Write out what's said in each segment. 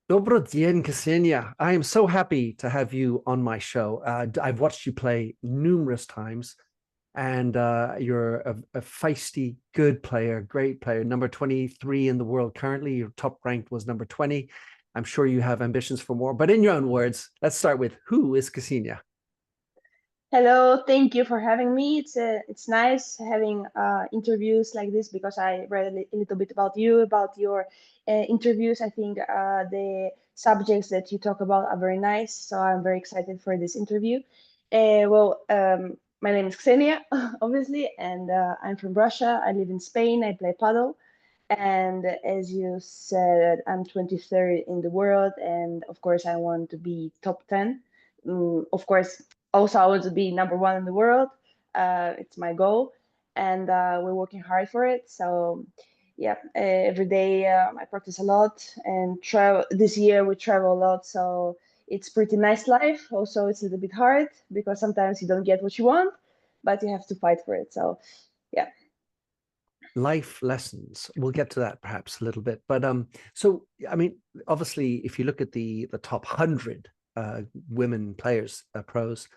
Dobro dien, Ksenia. I am so happy to have you on my show. I've watched you play numerous times, and you're a feisty, good player, great player. Number 23 in the world currently. Your top ranked was number 20. I'm sure you have ambitions for more, but in your own words, let's start with who is Ksenia? Hello, thank you for having me. It's nice having interviews like this because I read a little bit about you, about your interviews. I think the subjects that you talk about are very nice, so I'm very excited for this interview. My name is Ksenia, obviously, and I'm from Russia. I live in Spain. I play paddle, and as you said, I'm 23rd in the world, and of course, I want to be top 10. Of course, also I want to be number one in the world. It's my goal, and we're working hard for it. So, yeah, every day I practice a lot and travel. This year we travel a lot, so it's pretty nice life. Also, it's a little bit hard because sometimes you don't get what you want, but you have to fight for it. So, yeah. Life lessons. We'll get to that perhaps a little bit. But so I mean, obviously, if you look at the top 100 women players, pros,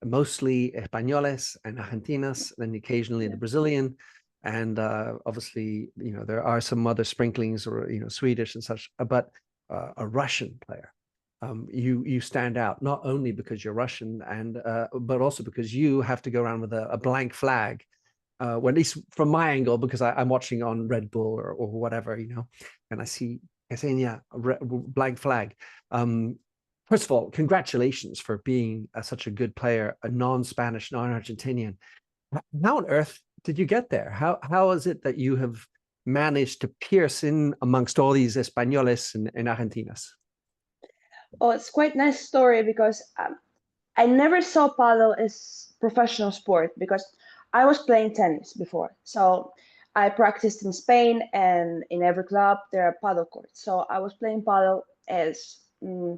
mostly Españoles and Argentinas, and occasionally the Brazilian. And obviously, there are some other sprinklings or, Swedish and such, but a Russian player. You stand out not only because you're Russian and but also because you have to go around with a blank flag, well, at least from my angle, because I'm watching on Red Bull or whatever, and I see Ksenia blank flag. Um, First of all, congratulations for being such a good player, a non-Spanish, non-Argentinian. How on earth did you get there? How is it that you have managed to pierce in amongst all these Españoles and Argentinas? Oh, it's quite nice story because I never saw paddle as professional sport because I was playing tennis before. So I practiced in Spain, and in every club there are paddle courts. So I was playing paddle as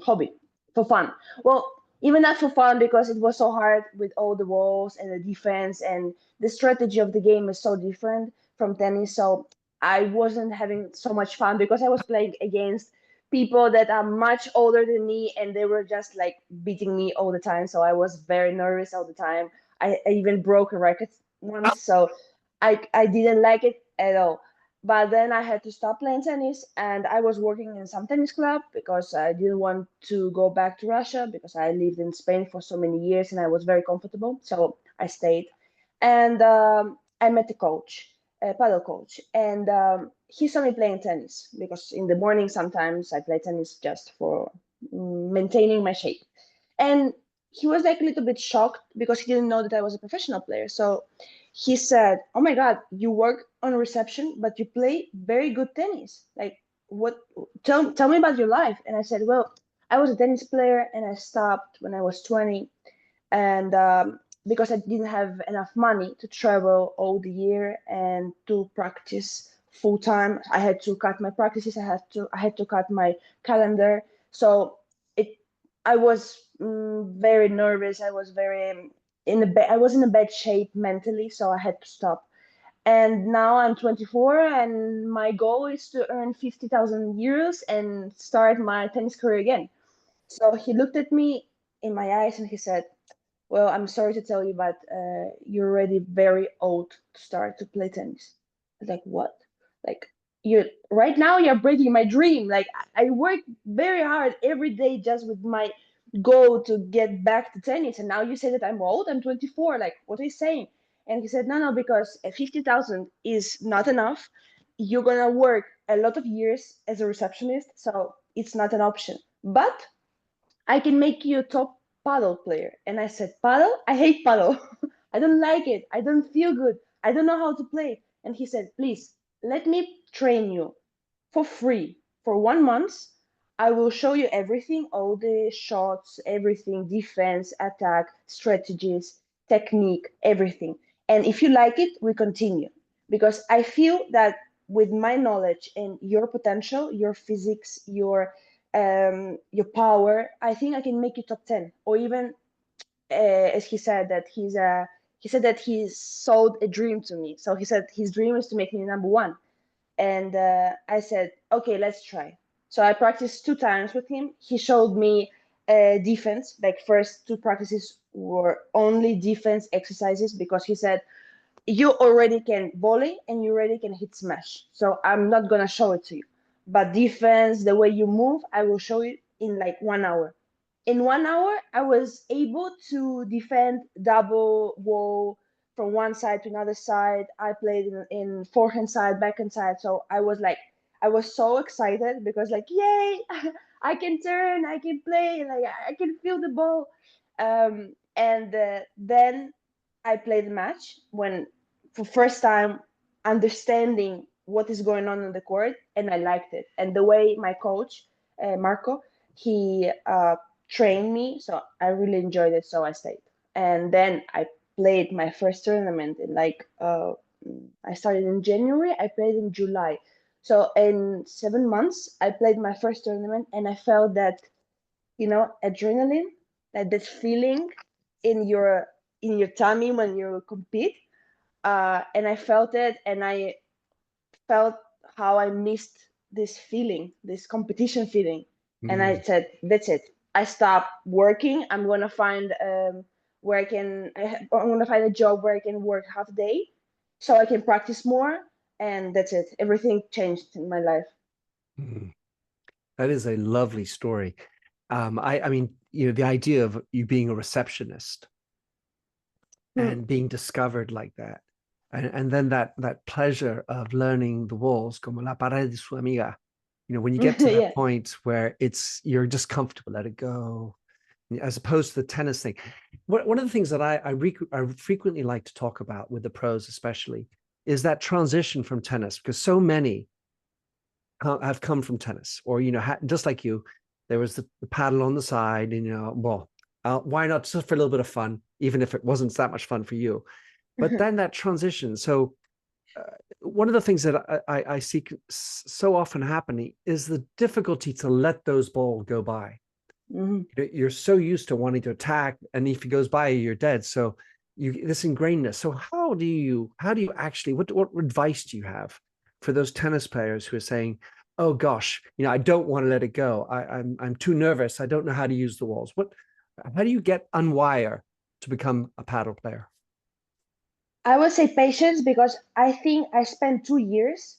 hobby for fun. Well, even not for fun because it was so hard with all the walls and the defense, and the strategy of the game is so different from tennis. So I wasn't having so much fun because I was playing against people that are much older than me, and they were just like beating me all the time. So I was very nervous all the time. I even broke a racket once, so I didn't like it at all. But then I had to stop playing tennis, and I was working in some tennis club because I didn't want to go back to Russia because I lived in Spain for so many years and I was very comfortable. So I stayed, and I met a coach, a paddle coach, and he saw me playing tennis because in the morning sometimes I play tennis just for maintaining my shape. And he was like a little bit shocked because he didn't know that I was a professional player. So he said, "Oh my God, you work on reception, but you play very good tennis. Like, what? Tell me about your life." And I said, "Well, I was a tennis player and I stopped when I was 20, and because I didn't have enough money to travel all the year and to practice full time, I had to cut my practices. I had to cut my calendar. So it I was very nervous. I was very I was in a bad shape mentally, so I had to stop. And now I'm 24, and my goal is to earn 50,000 euros and start my tennis career again." So he looked at me in my eyes and he said, "Well, I'm sorry to tell you, but you're already very old to start to play tennis." I was like, "What? Like, you right now you're breaking my dream. Like, I work very hard every day just with my goal to get back to tennis, and now you say that I'm old. I'm 24. Like, what are you saying?" And he said, "No, no, because 50,000 is not enough. You're gonna work a lot of years as a receptionist, so it's not an option. But I can make you a top paddle player." And I said, "Paddle? I hate paddle. I don't like it. I don't feel good. I don't know how to play." And he said, "Please, let me train you for free for 1 month. I will show you everything, all the shots, everything, defense, attack, strategies, technique, everything. And if you like it, we continue." Because I feel that with my knowledge and your potential, your physics, your power, I think I can make you top 10. Or even as he said that he sold a dream to me. So he said his dream is to make me number one. And I said, "Okay, let's try." So I practiced 2 times with him. He showed me defense. Like first 2 practices were only defense exercises because he said you already can volley and you already can hit smash. So I'm not gonna show it to you. But defense, the way you move, I will show you in like 1 hour. In 1 hour, I was able to defend double wall from one side to another side. I played in forehand side, backhand side. So I was so excited because like, yay, I can turn, I can play, like I can feel the ball. And then I played the match when for first time understanding what is going on the court, and I liked it. And the way my coach Marco, he trained me, so I really enjoyed it. So I stayed, and then I played my first tournament in like I started in January. I played in July. So in 7 months, I played my first tournament, and I felt that adrenaline, that feeling in your tummy when you compete, and I felt it, and I felt how I missed this feeling, this competition feeling, and I Mm. said, "That's it. I stopped working. I'm gonna find where I'm gonna find a job where I can work half a day, so I can practice more." And that's it. Everything changed in my life. Mm. That is a lovely story. I mean, the idea of you being a receptionist Hmm. and being discovered like that, and then that pleasure of learning the walls, como la pared de su amiga. When you get to that Yeah. point where you're just comfortable, let it go, as opposed to the tennis thing. One of the things that I frequently like to talk about with the pros, especially, is that transition from tennis, because so many have come from tennis, or just like you, there was the paddle on the side, and well, why not, just for a little bit of fun, even if it wasn't that much fun for you. But then that transition. So uh, one of the things that I see so often happening is the difficulty to let those balls go by. Mhm. You're so used to wanting to attack, and if he goes by you, you're dead. So this ingrainedness. So how do you actually, what advice do you have for those tennis players who are saying, oh gosh, I don't want to let it go, I'm too nervous, I don't know how to use the walls? How do you get unwire to become a paddle player? I would say patience because I think I spent 2 years.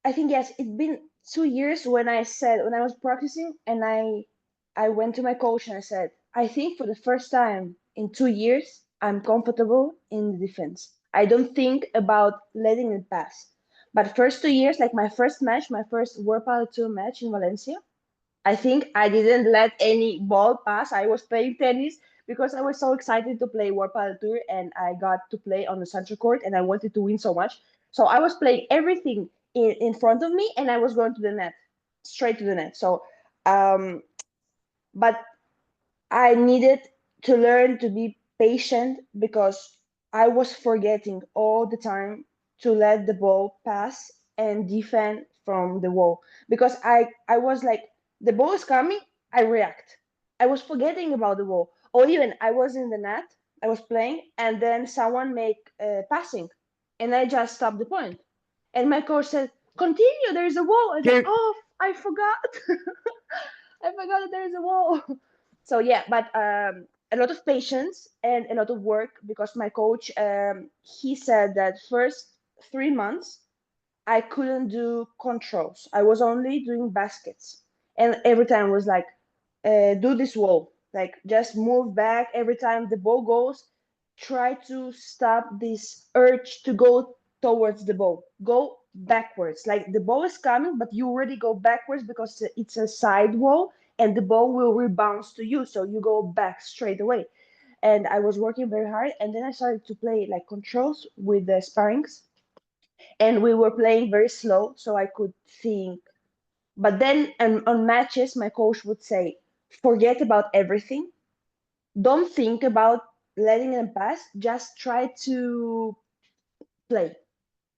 I think yes, it's been 2 years when I was practicing, and I went to my coach and I said, I think for the first time in 2 years, I'm comfortable in the defense. I don't think about letting it pass. But first 2 years, like my first match, my first World Padel Tour match in Valencia, I think I didn't let any ball pass. I was playing tennis because I was so excited to play World Padel Tour, and I got to play on the central court, and I wanted to win so much. So I was playing everything in front of me, and I was going to the net, straight to the net. So, um, but I needed to learn to be patient because I was forgetting all the time to let the ball pass and defend from the wall, because I was like, the ball is coming, I react. I was forgetting about the wall, or even I was in the net, I was playing, and then someone make passing, and I just stopped the point, and my coach said, continue, there is a wall. I said, Here, oh, I forgot. I forgot that there is a wall. So yeah, but a lot of patience and a lot of work, because my coach, he said that first 3 months I couldn't do controls. I was only doing baskets, and every time was like, do this wall, like just move back every time the ball goes. Try to stop this urge to go towards the ball. Go backwards. Like the ball is coming, but you already go backwards because it's a side wall, and the ball will rebound to you. So you go back straight away. And I was working very hard. And then I started to play like controls with the sparrings, and we were playing very slow so I could think. But then on matches, my coach would say, forget about everything. Don't think about letting them pass. Just try to play.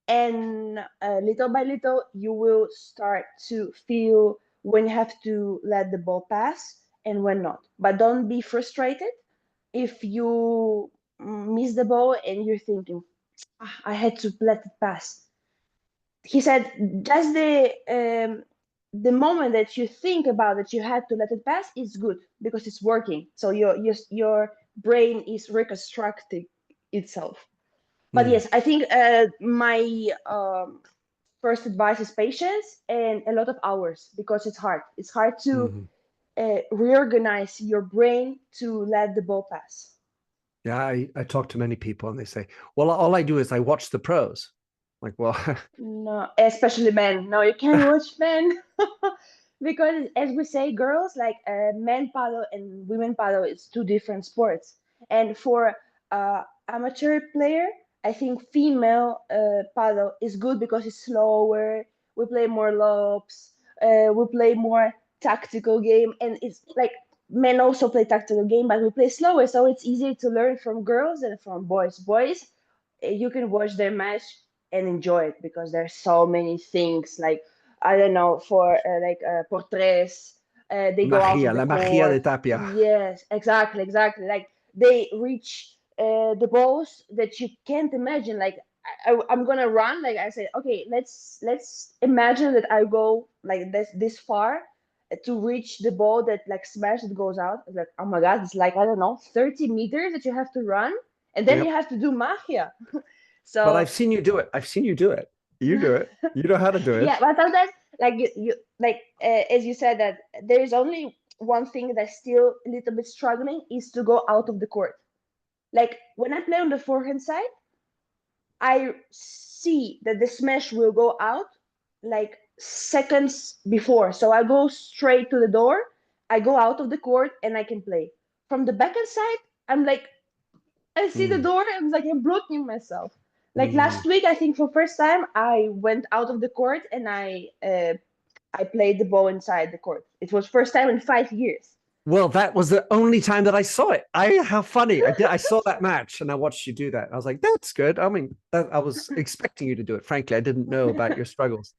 And little by little, you will start to feel when you have to let the ball pass and when not. But don't be frustrated if you miss the ball and you're thinking, I had to let it pass. He said, just the moment that you think about that you had to let it pass is good because it's working. So your brain is reconstructing itself. But Mm. yes, I think my first advice is patience and a lot of hours because it's hard. It's hard to Hmm. reorganize your brain to let the ball pass. Yeah, I talk to many people and they say, well, all I do is I watch the pros. Like, well, No, especially men. No, you can't watch men because, as we say, girls like men paddle and women paddle is two different sports. And for amateur player, I think female paddle is good because it's slower. We play more lobs. We play more tactical game, and it's like men also play tactical game, but we play slower, so it's easier to learn from girls than from boys. Boys, you can watch their match and enjoy it because there's so many things like I don't know for portraits. They go out of the La magia court. de Tapia. Yes, exactly, exactly. Like they reach the balls that you can't imagine. Like I'm gonna run. Like I said, okay, let's imagine that I go like this far to reach the ball that like smash it goes out. It's like, oh my god, it's like I don't know, 30 meters that you have to run, and then you Yep. have to do magia. But So I've seen you do it. I've seen you do it. You do it. You know how to do it. yeah, but sometimes like you like as you said that there is only one thing that's still a little bit struggling is to go out of the court. Like when I play on the forehand side, I see that the smash will go out like seconds before. So I go straight to the door, I go out of the court, and I can play. From the backhand side, I'm like, I see the Mm. door, and it's like I'm blocking myself. Like last Mm. week, I think for first time, I went out of the court and I played the ball inside the court. It was first time in 5 years. Well, that was the only time that I saw it. How funny. I did. I saw that match and I watched you do that. I was like, that's good. I mean, I was expecting you to do it. Frankly, I didn't know about your struggles.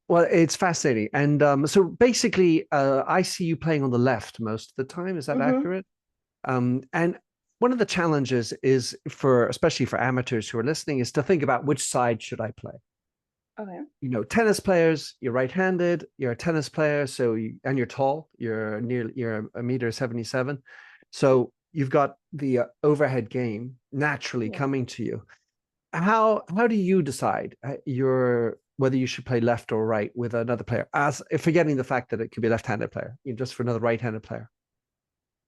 Well, it's fascinating. And so basically, I see you playing on the left most of the time. Is that Mm-hmm. accurate? And one of the challenges is for, especially for amateurs who are listening, is to think about which side should I play. Okay. Tennis players, you're right-handed, you're a tennis player, and you're tall, you're a meter 77. So you've got the overhead game naturally Yeah. coming to you. How do you decide your whether you should play left or right with another player, as forgetting the fact that it could be a left-handed player, just for another right-handed player?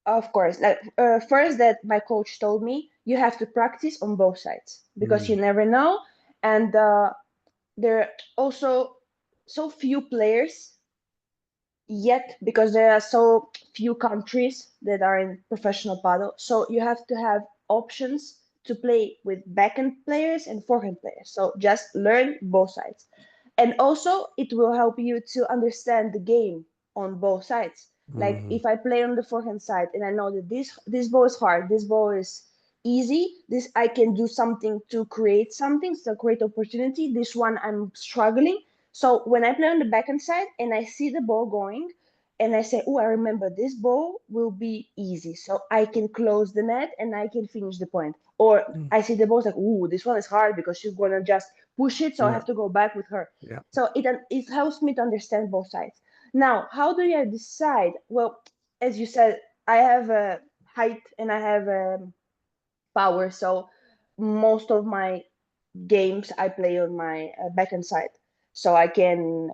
Of course. Like first, that my coach told me, you have to practice on both sides because you Mm, never know, and there are also so few players yet because there are so few countries that are in professional paddle. So you have to have options to play with backhand players and forehand players. So just learn both sides. And also it will help you to understand the game on both sides. Like mm, if I play on the forehand side and I know that this ball is hard, this ball is easy, this I can do something to create something, to create opportunity. This one I'm struggling, so when I play on the backhand side and I see the ball going, and I say, "Oh, I remember this ball will be easy, so I can close the net and I can finish the point." Or mm. I see the ball like, "Oh, this one is hard because she's gonna just push it, so I Yeah, have to go back with her." yeah. So it helps me to understand both sides. Now, how do you decide? Well, as you said, I have a height and I have power, so most of my games I play on my backhand side, so I can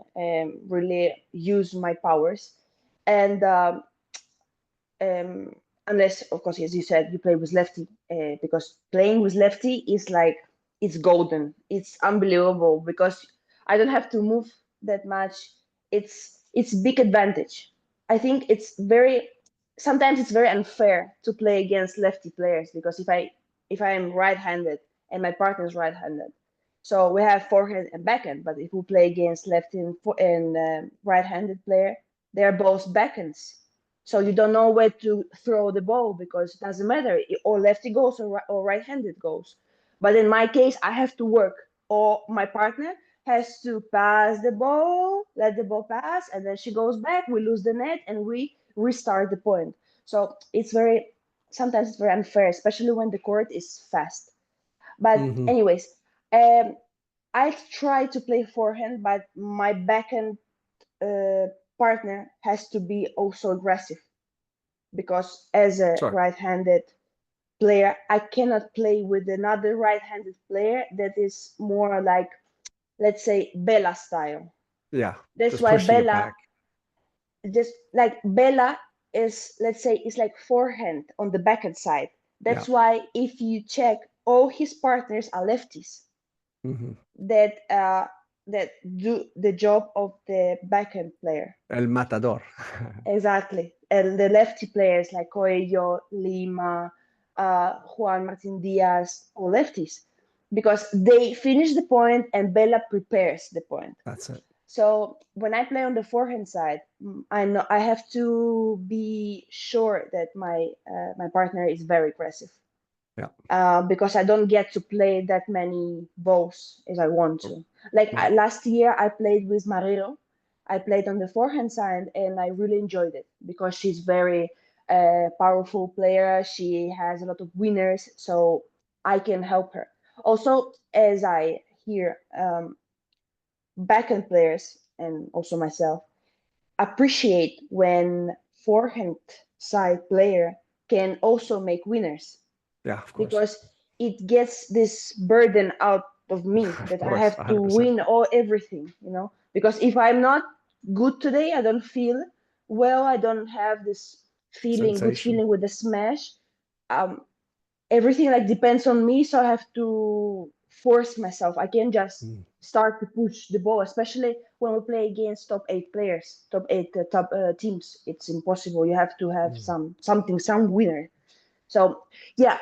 really use my powers. And um, unless, of course, as you said, you play with lefty, because playing with lefty is like it's golden. It's unbelievable because I don't have to move that much. It's big advantage. I think it's very sometimes it's very unfair to play against lefty players because if I am right-handed and my partner is right-handed, so we have forehand and backhand. But if we play against lefty and right-handed player, they are both backhands, so you don't know where to throw the ball because it doesn't matter, or lefty goes or right-handed goes. But in my case, I have to work, or my partner has to pass the ball, let the ball pass, and then she goes back. We lose the net, and we restart the point. So it's very sometimes it's very unfair, especially when the court is fast. But Hmm. anyways, I try to play forehand, but my backhand partner has to be also aggressive, because as a Sure. right-handed player, I cannot play with another right-handed player that is more like, let's say, Bella style. Yeah. That's Just why pushing it Bella, back. just like Bella is, let's say, it's like forehand on the backhand side. Yeah. That's why if you check, all his partners are lefties Hmm. that that do the job of the backhand player. El matador. Exactly. And the lefty players like Coelho, Lima, Juan Martin Diaz, all lefties, because they finish the point and Bella prepares the point. That's it. So when I play on the forehand side, I know I have to be sure that my partner is very aggressive, Yeah. because I don't get to play that many balls as I want to. Like Right. last year, I played with Marrero. I played on the forehand side, and I really enjoyed it because she's very powerful player. She has a lot of winners, so I can help her. Also, as I hear backhand players and also myself appreciate when forehand side player can also make winners, Yeah, of course. because it gets this burden out of me Of that I course. have to 100%. win all everything, because if I'm not good today, I don't feel well, I don't have this good Sensation. feeling with the smash. um Everything like depends on me, so I have to force myself. I can't just Mm. start to push the ball, especially when we play against top eight players, top eight top teams. It's impossible. You have to have Mm. some winner. So yeah,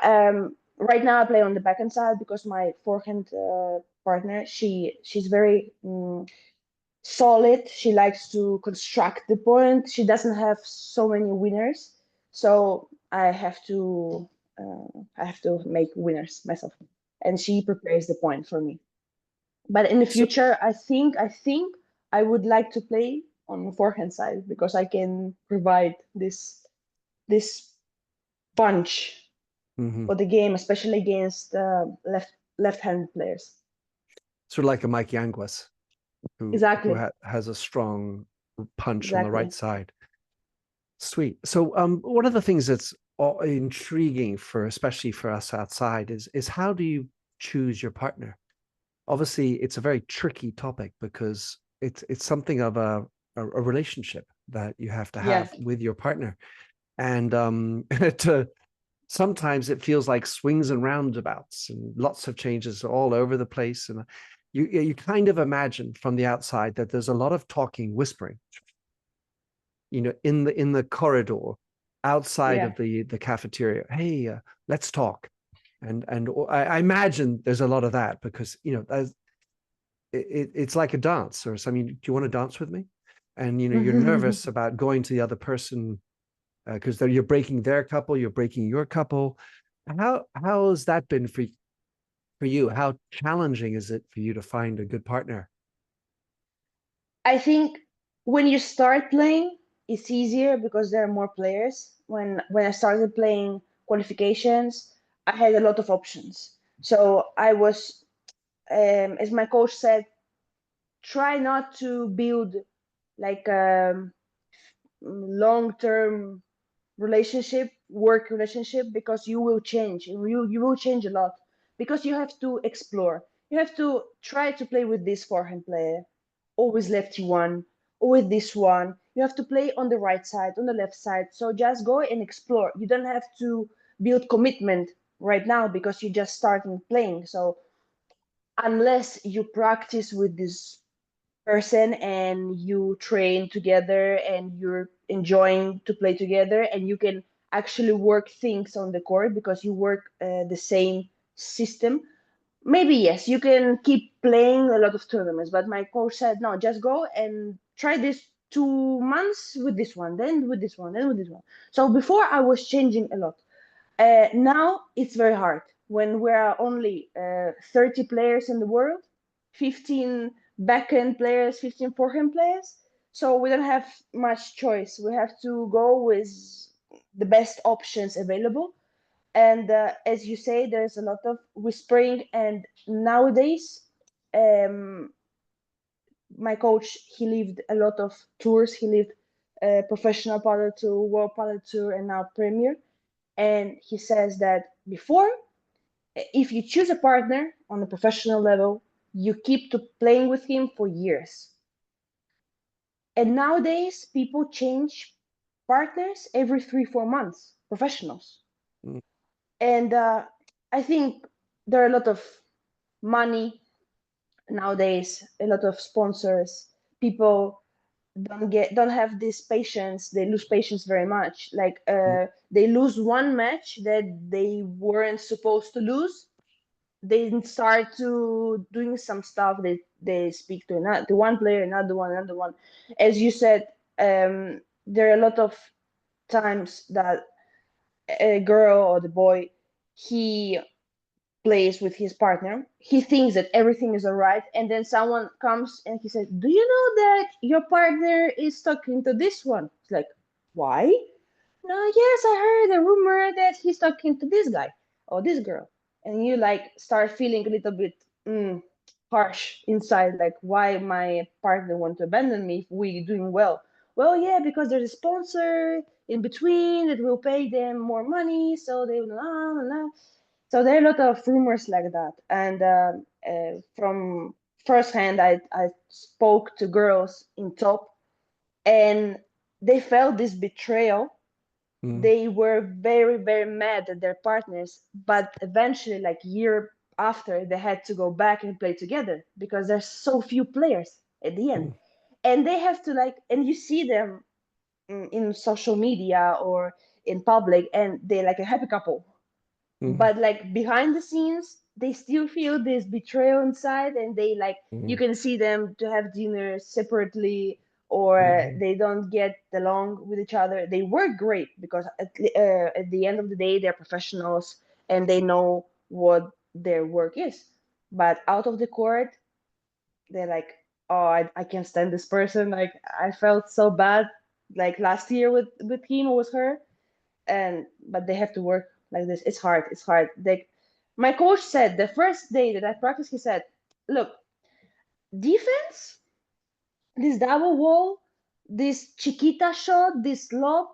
right now I play on the backhand side because my forehand partner, she's very solid. She likes to construct the point. She doesn't have so many winners, so I have to make winners myself, and she prepares the point for me. But in the So, future, I think I would like to play on the forehand side because I can provide this punch mhm. for the game, especially against left-handed players. Sort of like a Mike Yanguas, who Exactly, has a strong punch on the right exactly. side. Sweet. So, one of the things that's intriguing for, especially for us outside, is how do you choose your partner? Obviously, it's a very tricky topic because it's something of a relationship that you have to Yeah. have with your partner, and to sometimes it feels like swings and roundabouts and lots of changes all over the place, and you kind of imagine from the outside that there's a lot of talking, whispering, in the corridor outside Yeah. of the cafeteria. Hey, let's talk. And I imagine there's a lot of that because it's like a dance or something. Do you want to dance with me? And you're nervous about going to the other person because you're breaking their couple, you're breaking your couple. How has that been for you? How challenging is it for you to find a good partner? I think when you start playing, it's easier because there are more players. When I started playing qualifications, I had a lot of options. So I was, as my coach said, try not to build like a long-term relationship, work relationship, because you will change. You will change a lot because you have to explore. You have to try to play with this forehand player, always lefty one, or with this one. You have to play on the right side, on the left side. So just go and explore. You don't have to build commitment right now because you just starting playing. So unless you practice with this person and you train together and you're enjoying to play together and you can actually work things on the court because you work the same system, maybe yes, you can keep playing a lot of tournaments. But my coach said no, just go and try this 2 months with this one, then with this one, then with this one. So before I was changing a lot. Now it's very hard when we are only 30 players in the world, 15 backhand players, 15 forehand players. So we don't have much choice. We have to go with the best options available. And as you say, there's a lot of whispering. And nowadays, um, my coach, he lived a lot of tours. He lived professional padel tour, world padel tour, and now premier. And he says that before, if you choose a partner on a professional level, you keep to playing with him for years. And nowadays, people change partners every 3-4 months, professionals. Mm. And I think there are a lot of money nowadays, a lot of sponsors. People don't have this patience. They lose patience very much. Like they lose one match that they weren't supposed to lose. They start to doing some stuff. They speak to another, to one player, another one, another one. As you said, there are a lot of times that a girl or the boy, he plays with his partner. He thinks that everything is all right, and then someone comes and he says, "Do you know that your partner is talking to this one?" It's like, why? No, yes, I heard a rumor that he's talking to this guy or this girl, and you like start feeling a little bit harsh inside, like why my partner want to abandon me if we doing well. Well, yeah, because there's a sponsor in between that will pay them more money, so they will so there are a lot of rumors like that. And from firsthand, I spoke to girls in top, and they felt this betrayal. Mm. They were very, very mad at their partners, but eventually, like year after, they had to go back and play together because there's so few players at the end. Mm. And they have to like, and you see them in social media or in public, and they're like a happy couple, Mm. but like behind the scenes they still feel this betrayal inside, and they like, you Mm. can see them to have dinner separately, or Mm. they don't get along with each other. They work great because at the end of the day they're professionals and they know what their work is, but out of the court they're like, oh, I can't stand this person. Like I felt so bad like last year with him or with her. And but they have to work like this. It's hard. It's hard. My coach said the first day that I practiced, he said, look, defense, this double wall, this chiquita shot, this lob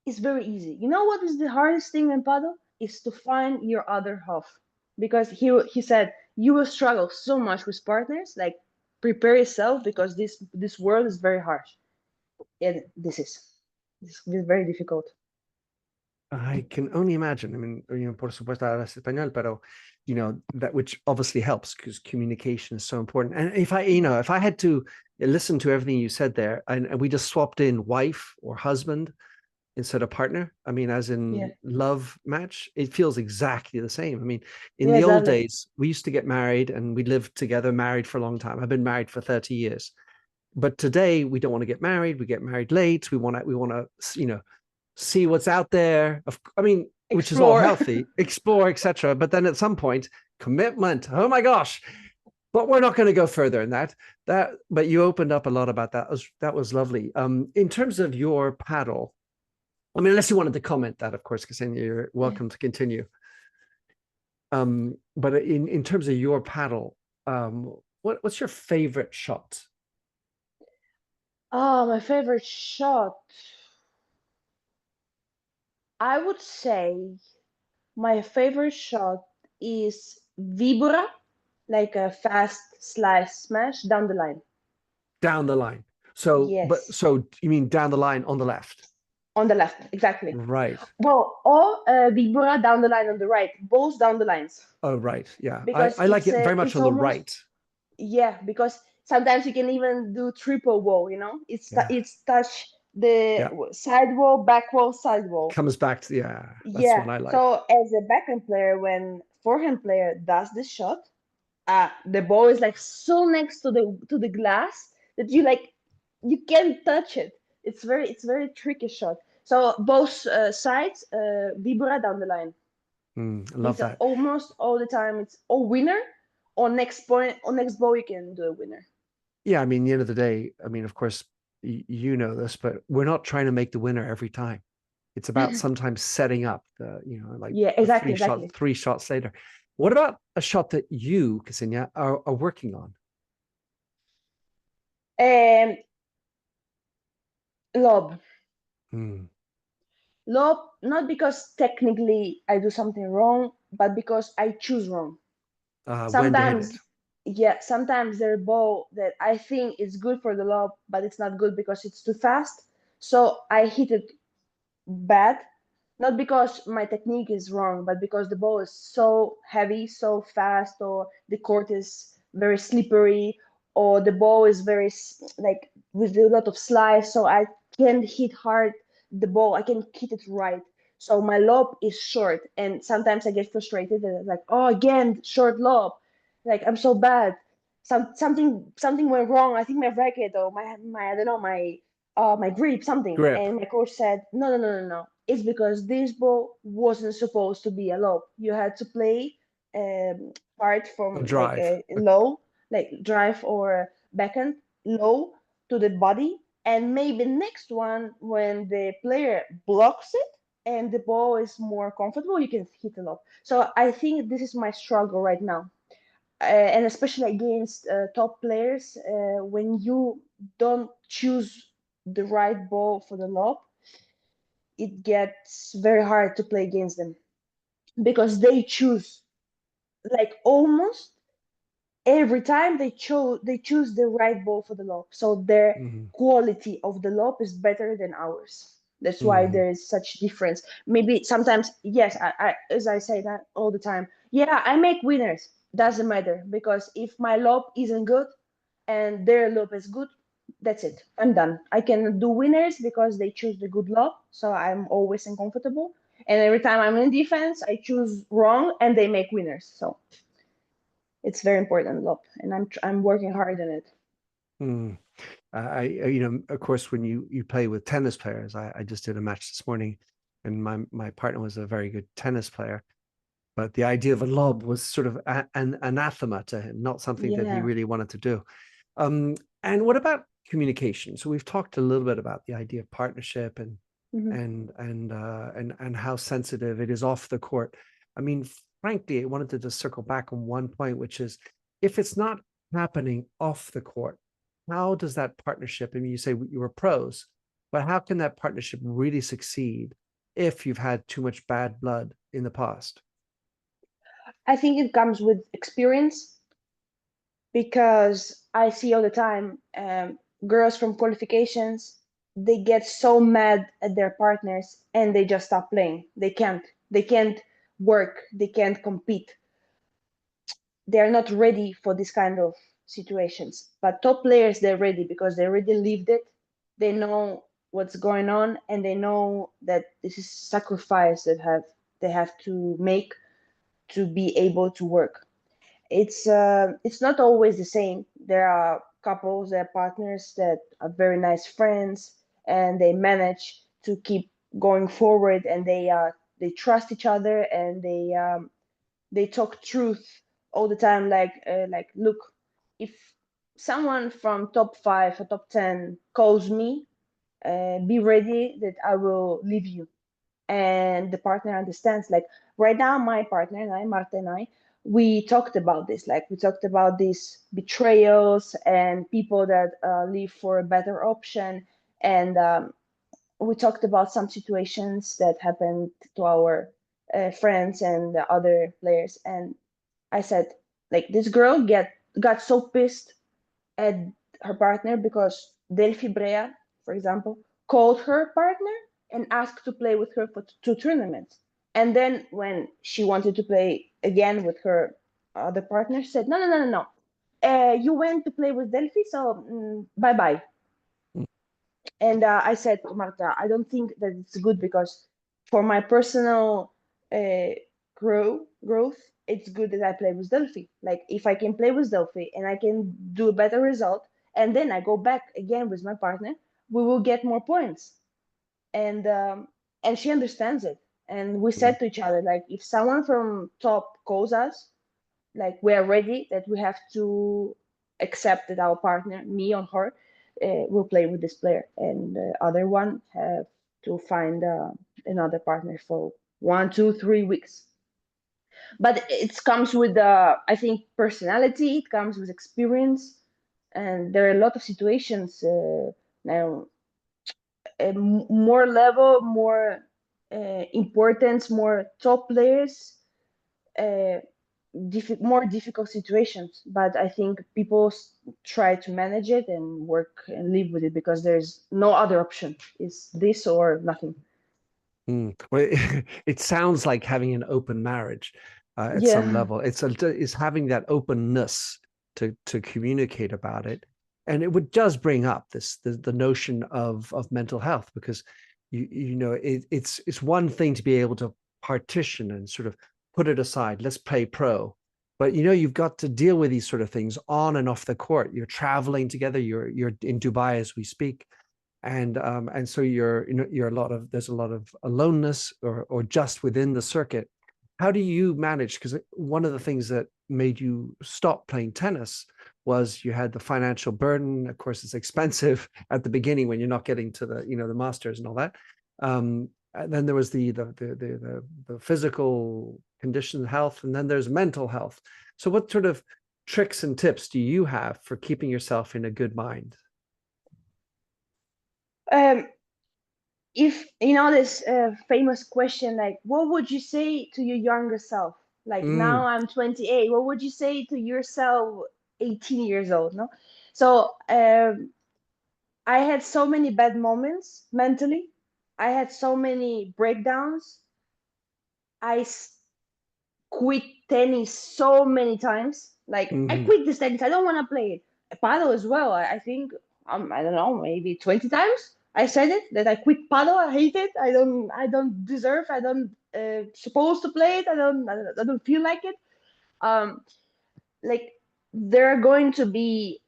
is very easy. You know what is the hardest thing in paddle? Is to find your other half. Because he said you will struggle so much with partners. Like prepare yourself because this world is very harsh. And this is very difficult. I can only imagine. I mean, por supuesto, hablas español, pero, that which obviously helps because communication is so important. And if I had to listen to everything you said there and we just swapped in wife or husband instead of partner, I mean, as Yeah. in love match, it feels exactly the same. I mean, in Yeah, the old exactly. days, we used to get married and we lived together, married for a long time. I've been married for 30 years. But today we don't want to get married. We get married late. We want to, see what's out there. I mean, which is all Explore. healthy, explore, etc. But then at some point, commitment. Oh my gosh! But we're not going to go further in that. But you opened up a lot about that. That was lovely. In terms of your paddle, I mean, unless you wanted to comment that, of course, Ksenia, you're welcome to continue. But in terms of your paddle, what's your favorite shot? Oh, my favorite shot. I would say my favorite shot is Vibra, like a fast slice smash down the line. Down the line. So, Yes, so you mean down the line on the left? on the left, exactly. Right. Well, or Vibra down the line on the right, both down the lines, Oh, right. Yeah. because I like it very much it's on the almost, right. yeah, because sometimes you can even do triple wall. Yeah. It's touch the Yeah. side wall, back wall, side wall. Comes back to, yeah, that's Yeah. what I like. So as a backhand player, when forehand player does this shot, the ball is like so next to the glass that you can't touch it. It's very tricky shot. So both sides, Vibra down the line. I love It's that. almost all the time. It's all winner. On next point, on next ball, you can do a winner. Yeah. I mean, the end of the day, I mean, of course, you know this, but we're not trying to make the winner every time. It's about sometimes setting up like Yeah, the exactly, exactly. three shots later. What about a shot that you, Ksenia, are working on? Um, lob. Mm. Lob, not because technically I do something wrong, but because I choose wrong. When to hit it. Sometimes, yeah, sometimes there's a ball that I think is good for the lob, but it's not good because it's too fast. So I hit it bad, not because my technique is wrong, but because the ball is so heavy, so fast, or the court is very slippery, or the ball is very like with a lot of slice, so I can't hit hard the ball. I can hit it right. So my lob is short, and sometimes I get frustrated and like, oh, again, short lob. Like I'm so bad. Something went wrong. I think my racket or my I don't know my grip, something. Grip. And my coach said, no, no, no, no, no. It's because this ball wasn't supposed to be a lob. You had to play hard A from like drive. a low, like drive or backhand, low to the body. And maybe next one, when the player blocks it and the ball is more comfortable, you can hit a lob. So I think this is my struggle right now, and especially against top players, when you don't choose the right ball for the lob, it gets very hard to play against them because they choose like almost every time they choose the right ball for the lob. So their Mm-hmm. quality of the lob is better than ours. That's why Mm-hmm. there is such difference. Maybe sometimes, yes, I as I say that all the time. Yeah, I make winners. Doesn't matter because if my lob isn't good and their lob is good, that's it. I'm done. I can do winners because they choose the good lob, so I'm always uncomfortable. And every time I'm in defense, I choose wrong and they make winners. So it's very important lob, and I'm working hard on it. Mm. Of course, when you play with tennis players, I just did a match this morning, and my partner was a very good tennis player. But the idea of a lob was sort of an anathema to him, not something that he Yeah. really wanted to do. Um, and what about communication? So we've talked a little bit about the idea of partnership and Hmm. and how sensitive it is off the court. I mean, frankly, I wanted to just circle back on one point, which is if it's not happening off the court, how does that partnership? I mean, you say you were pros, but how can that partnership really succeed if you've had too much bad blood in the past? I think it comes with experience because I see all the time girls from qualifications, they get so mad at their partners and they just stop playing. They can't work, they can't compete. They are not ready for this kind of situations. But top players, they're ready because they already lived it. They know what's going on and they know that this is sacrifice that have they have to make to be able to work. It's not always the same. There are couples, there are partners that are very nice friends, and they manage to keep going forward, and they trust each other, and they talk truth all the time. Like look, if someone from top 5 or top 10 calls me, be ready that I will leave you, and the partner understands. Like right now, my partner and I, Marta and I, we talked about this. Like we talked about these betrayals and people that leave for a better option, and we talked about some situations that happened to our friends and the other players. And I said, like this girl got so pissed at her partner because Delphi Brea, for example, called her partner and asked to play with her for 2 tournaments. And then when she wanted to play again with her other partner, she said, no, no, no, no, no. You went to play with Delphi, so bye bye. And I said to Marta, I don't think that it's good because for my personal uh, growth, it's good that I play with Delphi. Like if I can play with Delphi and I can do a better result, and then I go back again with my partner, we will get more points. And and she understands it. And we said to each other, like if someone from top calls us, like we are ready, that we have to accept that our partner, me or her, will play with this player, and the other one have to find another partner for 1 2 3 weeks. But it comes with I think personality, it comes with experience. and there are a lot of situations now, more level, more importance, more top players, uh, more difficult situations. But I think people try to manage it and work and live with it because there's no other option. It's this or nothing. Well, it sounds like having an open marriage at some Yeah. level. It's having that openness to communicate about it, and it would does bring up the notion of mental health, because you know it's one thing to be able to partition and sort of put it aside. Let's play pro, but you know you've got to deal with these sort of things on and off the court. You're traveling together. You're in Dubai as we speak, and so you're a lot of there's a lot of aloneness or just within the circuit. How do you manage? Because one of the things that made you stop playing tennis was you had the financial burden. Of course, it's expensive at the beginning when you're not getting to the masters and all that. And then there was the physical condition, health, and then there's mental health. So what sort of tricks and tips do you have for keeping yourself in a good mind? Um, if you know this famous question, like, what would you say to your younger self? Like Mm, now I'm 28. What would you say to yourself 18 years old? No, so I had so many bad moments mentally. I had so many breakdowns. I quit tennis so many times. Like I mhm. quit this tennis. I don't want to play it. Paddle as well. I think I don't know, maybe 20 times. I said it that I quit paddle. I hate it. I don't deserve. I don't supposed to play it. I don't feel like it. Um, like there are going to be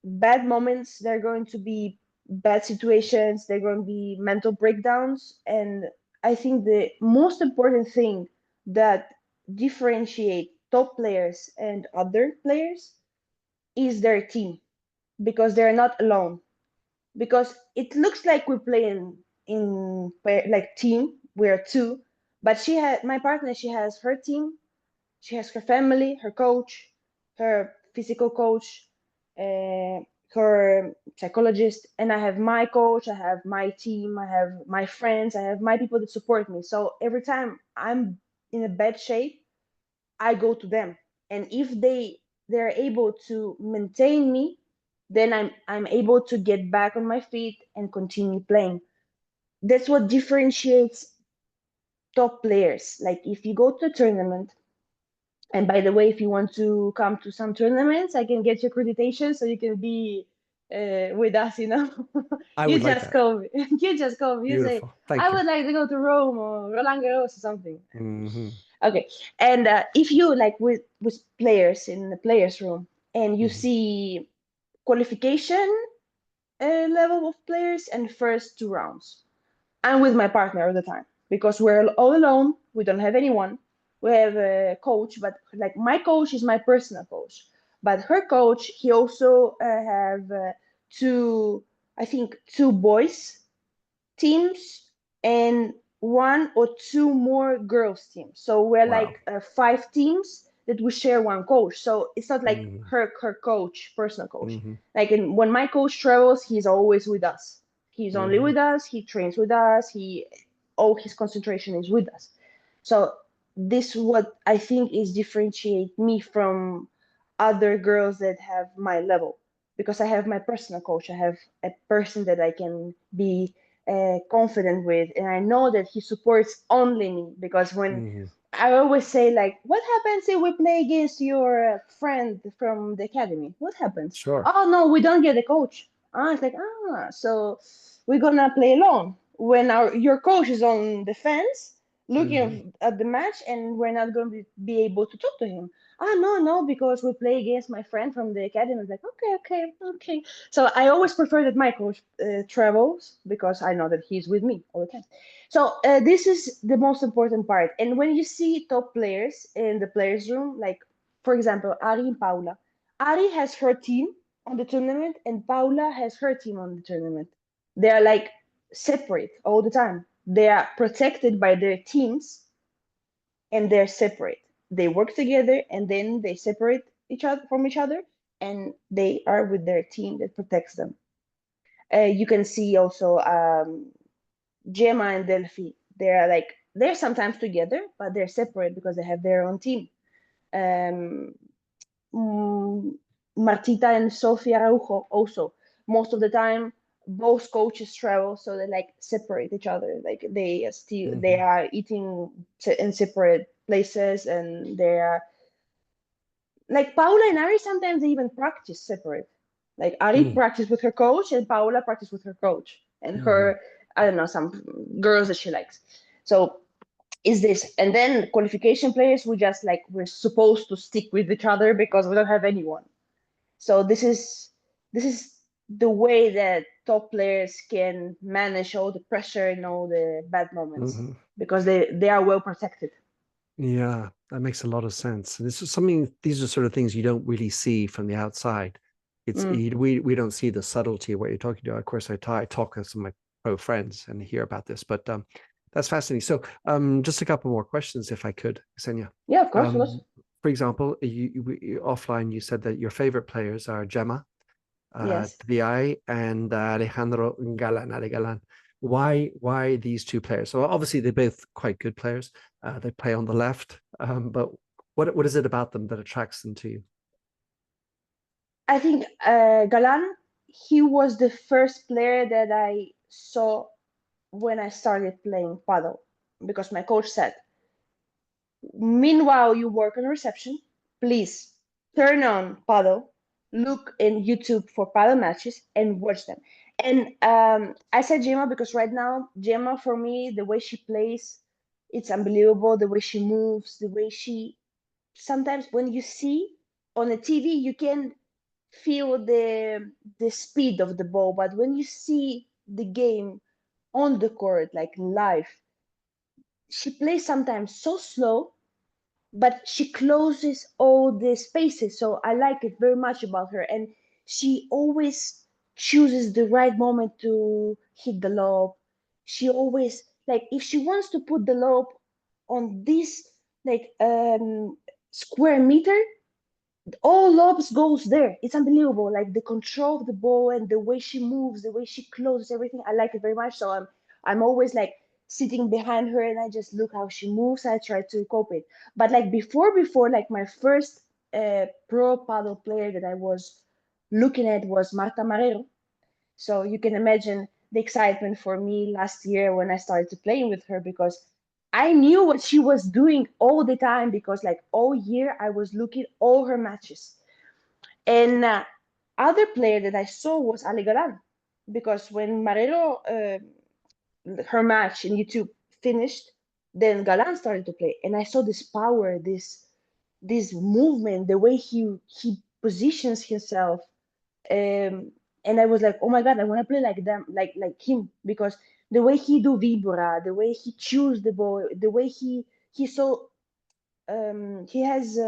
bad moments. There are going to be bad situations. There are going to be mental breakdowns. And I think the most important thing that differentiate top players and other players is their team, because they're not alone. Because it looks like we play in like team. We're two, but she had my partner. She has her team, she has her family, her coach, her physical coach, uh, her psychologist, and I have my coach, I have my team, I have my friends, I have my people that support me. So every time I'm in a bad shape, I go to them. And if they're able to maintain me, then I'm able to get back on my feet and continue playing. That's what differentiates top players. Like if you go to a tournament, and by the way, if you want to come to some tournaments, I can get your accreditation so you can be with us, you know. I You would like just that. call me. You just call me. You say, Beautiful. Thank I you. would like to go to Rome or Roland Garros or something. Hmm. Okay. And if you like with players in the players room and you Hmm. see qualification level of players and first two rounds, I'm with my partner all the time because we're all alone. We don't have anyone. We have a coach, but like my coach is my personal coach. But her coach, he also have two, I think, two boys teams and one or two more girls teams. So we're Wow. like five teams that we share one coach. So it's not like Hmm. her coach, personal coach. Hmm. Like when my coach travels, he's always with us. He's only Hmm. with us. He trains with us. He all his concentration is with us. So this what I think is differentiate me from other girls that have my level, because I have my personal coach. I have a person that I can be confident with, and I know that he supports only me. Because when Hmm. I always say like, what happens if we play against your friend from the academy? What happens? Sure. Oh no, we don't get a coach. It's like so we're gonna play alone when our your coach is on the fence Hmm. looking at the match, and we're not going to be able to talk to him. No, because we play against my friend from the academy. It's like, okay. So I always prefer that my coach travels because I know that he's with me all the time. So this is the most important part. And when you see top players in the players room, like for example, Ari and Paula, Ari has her team on the tournament, and Paula has her team on the tournament. They are like separate all the time. They are protected by their teams, and they're separate. They work together and then they separate each other from each other, and they are with their team that protects them. You can see also Gemma and Delphi. They're sometimes together, but they're separate because they have their own team. Um, mm, Martita and Sofia Araujo also. Most of the time, both coaches travel, so they like separate each other. Like they Hmm. are eating in separate places, and they are like Paula and Ari. Sometimes they even practice separate. Like Ari practice with her coach, and Paula practice with her coach and Hmm. her, I don't know, some girls that she likes. So is this, and then qualification players, we just like we're supposed to stick with each other because we don't have anyone. So this is the way that top players can manage all the pressure and all the bad moments Hmm. because they are well protected. Yeah, that makes a lot of sense. And this is something, these are sort of things you don't really see from the outside. Mm. We don't see the subtlety of what you're talking about. Of course, I talk with some of my pro friends and hear about this, but that's fascinating. So just a couple more questions, if I could, Ksenia. Yeah, of course, of course. Um, for example, offline, you said that your favorite players are Gemma, Yes. TDI, and Alejandro Galan. Why these two players? So obviously they're both quite good players. They play on the left, but what is it about them that attracts them to you? I think Galan, he was the first player that I saw when I started playing paddle because my coach said, meanwhile, you work on reception. Please turn on paddle, look in YouTube for paddle matches, and watch them. And I said Gemma because right now, Gemma for me, the way she plays, it's unbelievable. The way she moves, the way she sometimes when you see on the TV, you can feel the speed of the ball, but when you see the game on the court, like live, she plays sometimes so slow but she closes all the spaces. So I like it very much about her. And she always chooses the right moment to hit the lob. She always like if she wants to put the lob on this like square meter, all lobs goes there. It's unbelievable. Like the control of the ball and the way she moves, the way she closes everything. I like it very much. So I'm always like sitting behind her and I just look how she moves. I try to copy it. But like before like my first pro paddle player that I was looking at was Marta Marrero. So you can imagine the excitement for me last year when I started playing with her because I knew what she was doing all the time because like all year I was looking all her matches. And other player that I saw was Ale Galan because when Marrero her match in YouTube finished, then Galan started to play, and I saw this power, this movement, the way he positions himself, and I was like, oh my god, I want to play like them, like him, because the way he do vibra, the way he choose the ball, the way he's so he has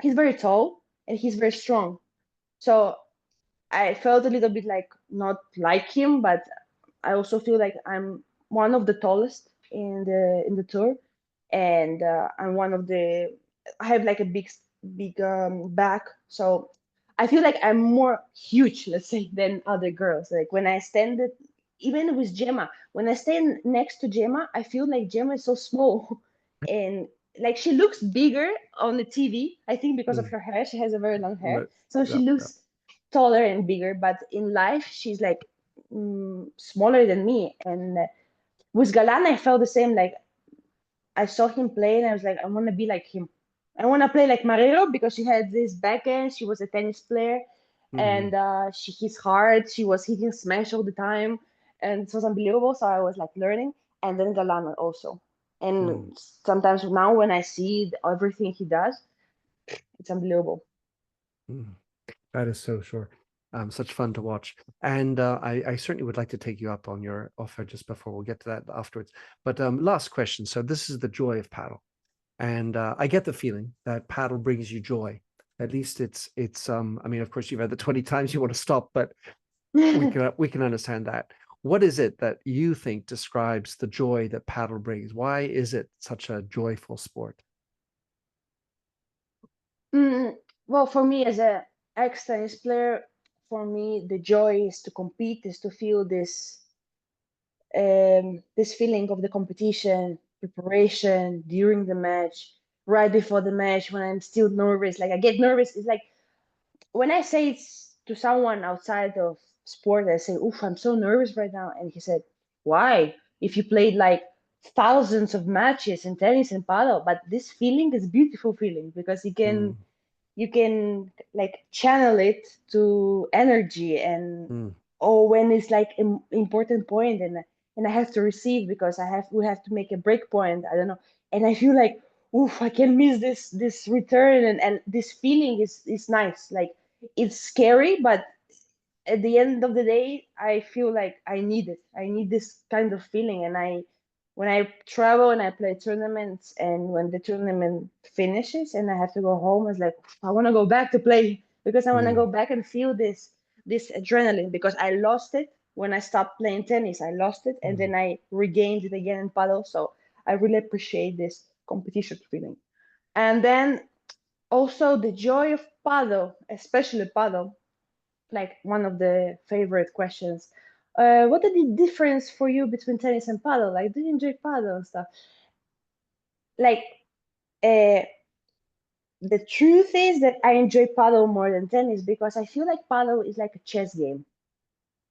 he's very tall and he's very strong. So I felt a little bit like not like him, but I also feel like I'm one of the tallest in the tour, and I'm one of the. I have like a big back, so I feel like I'm more huge, let's say, than other girls. Like when I stand, even with Gemma, when I stand next to Gemma, I feel like Gemma is so small, and like she looks bigger on the TV. I think because of Mm. her hair, she has a very long hair, Right. so she Yeah, yeah. looks taller and bigger. But in life, she's like smaller than me. And with Galan, I felt the same. Like I saw him play, and I was like, I want to be like him. I want to play like Marrero because she had this backhand. She was a tennis player, Mhm. and she hits hard. She was hitting smash all the time, and it was unbelievable. So I was like learning, and then Galan also. Mm. And sometimes now when I see everything he does, it's unbelievable. Mm. That is so sure. Such fun to watch. And I certainly would like to take you up on your offer just before we'll get to that afterwards. But last question. So this is the joy of paddle. And I get the feeling that paddle brings you joy. At least it's I mean, of course you've had the 20 times you want to stop, but we can understand that. What is it that you think describes the joy that paddle brings? Why is it such a joyful sport? Mm, well, for me as a ex-tennis player, for me, the joy is to compete, is to feel this feeling of the competition, preparation during the match, right before the match when I'm still nervous. Like I get nervous. It's like when I say it's to someone outside of sport, I say, "Oof, I'm so nervous right now," and he said, "Why? If you played like thousands of matches in tennis and paddle, but this feeling is beautiful feeling because Mm, you can like channel it to energy and mm, or when it's like an important point and I have to receive because we have to make a break point. I don't know, and I feel like oof, I can miss this return and this feeling is nice. Like it's scary, but at the end of the day, I feel like I need it. I need this kind of feeling. And when I travel and I play tournaments, and when the tournament finishes and I have to go home, it's like I want to go back to play because I want to mm, go back and feel this adrenaline because I lost it when I stopped playing tennis. I lost it and mm, then I regained it again in paddle. So I really appreciate this competition feeling. And then also the joy of paddle, especially paddle like one of the favorite questions. What are the difference for you between tennis and paddle? Like, do you enjoy paddle and stuff? Like, uh, the truth is that I enjoy paddle more than tennis because I feel like paddle is like a chess game.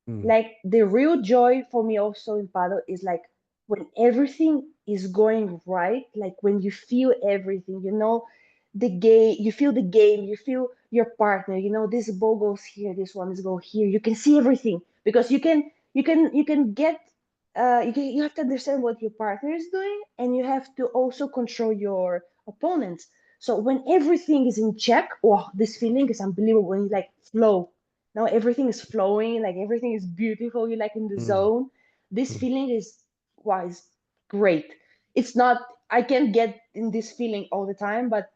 mm, Like the real joy for me also in paddle is like when everything is going right, like when you feel everything, the game, you feel the game, you feel your partner, this ball goes here, this one is go here. You can see everything because you can get you have to understand what your partner is doing and you have to also control your opponents. So when everything is in check, oh, this feeling is unbelievable when you like flow now everything is flowing, like everything is beautiful. You're like in the mm, zone. This mm, feeling is wow, it's great. It's not I can't get in this feeling all the time, but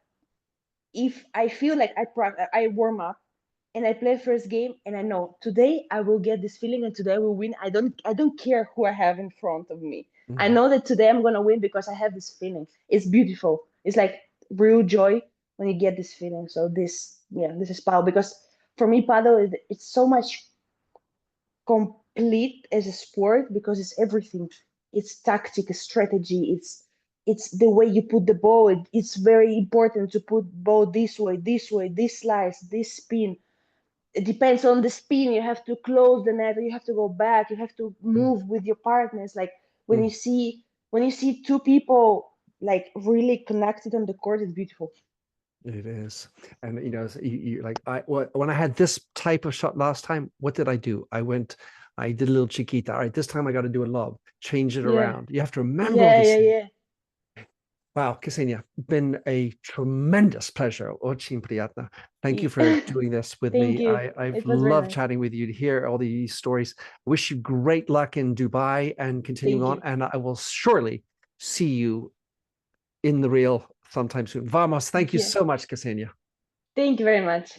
if I feel like I warm up and I play first game and I know today I will get this feeling and today I will win. I don't care who I have in front of me. I mm. know that today I'm gonna win because I have this feeling. It's beautiful. It's like real joy when you get this feeling. So this is paddle because for me paddle it's so much complete as a sport because it's everything. It's tactic, strategy. It's the way you put the ball. It's very important to put ball this way, this slice, this spin. It depends on the spin. You have to close the net. You have to go back. You have to Mm, move with your partners. Like when mm. you see when you see two people like really connected on the court, it's beautiful. It is, and so like when I had this type of shot last time, what did I do? I did a little chiquita. All right, this time I got to do a lob, change it Yeah, around. You have to remember all yeah, these yeah, things. yeah. Wow, Ksenia, been a tremendous pleasure. Очень приятно. Thank you Yeah. for doing this with Thank me. you. I've It was very loved nice. chatting with you to hear all these stories. Wish you great luck in Dubai and continuing Thank on. you. And I will surely see you in the real sometime soon. Vamos. Thank you Yeah. so much, Ksenia. Thank you very much.